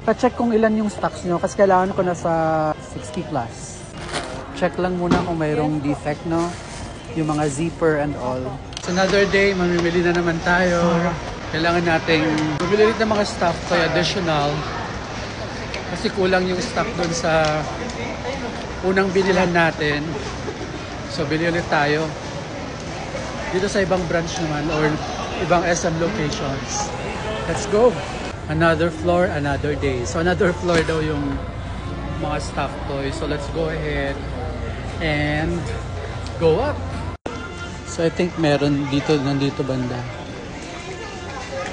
Pa-check kung ilan yung stocks nyo kasi kailangan ko na sa 60 plus. Check lang muna kung mayroong defect, no? Yung mga zipper and all. It's another day, mamimili na naman tayo. Kailangan nating bumili ulit ng mga stock kaya additional. Kasi kulang yung stock dun sa unang binilhan natin. So, bili ulit tayo. Dito sa ibang branch naman or ibang SM locations. Let's go! Another floor, another day. So, another floor daw yung mga stuffed toys. So, let's go ahead and go up. So, I think meron dito, nandito banda.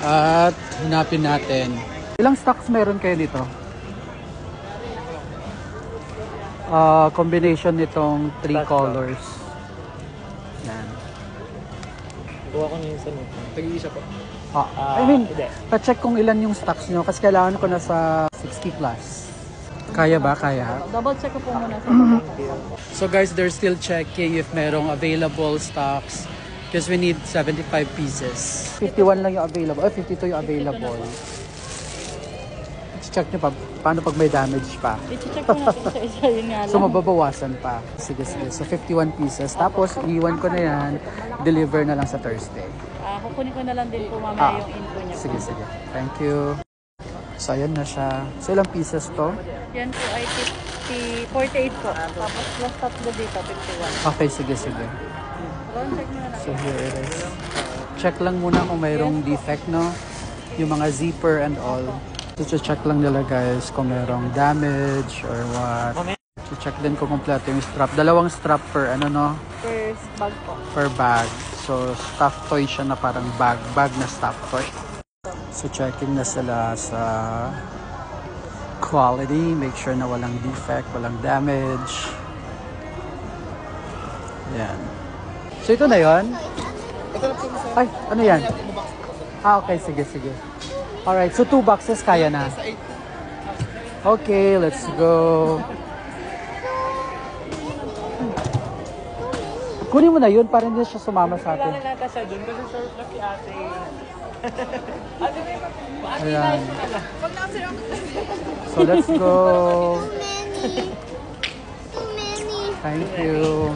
At hinapin natin. Ilang stocks meron kayo dito? Combination nitong 3 colors. Yan. Kuha ko na yung sanit. Tag-iisa po. I mean, pa-check kung ilan yung stocks nyo kasi kailangan ko na sa 60 plus. Kaya ba? Kaya? Double check ko po muna sa So guys, they're still checking if merong available stocks because we need 75 pieces. 51 lang yung available. 52 yung available. Check nyo pa. Paano pag may damage pa? I-check ko natin isa-isa yun nga lang. So mababawasan pa. Sige, sige. So 51 pieces. Tapos iwan ko na yan. Deliver na lang sa Thursday. Kukunin ko na lang din po mamaya yung info niya. Sige, sige. Thank you. So ayan na siya. So ilang pieces to? Yan po ay 48 po. Tapos plus tatlo dito, 51. Okay, sige, sige. Check mo na lang. So here it is. Check lang muna kung mayroong defect, no? Yung mga zipper and all. So check lang nila guys kung mayroong damage or what. So check din kung kompleto yung strap. Dalawang strap per ano, no? First bag po. Per bag. So stuffed toy siya na parang bag. Bag na stuffed toy. So checking na sila sa quality. Make sure na walang defect, walang damage. Yan. So ito na yon. Ay, ano yan? Okay, sige, sige. Alright, so 2 boxes kaya na. Okay, let's go. Kunin mo na yun para hindi siya sumama sa atin. Kailangan siya dun kasi surf na si ate. Ayan. So let's go. Thank you.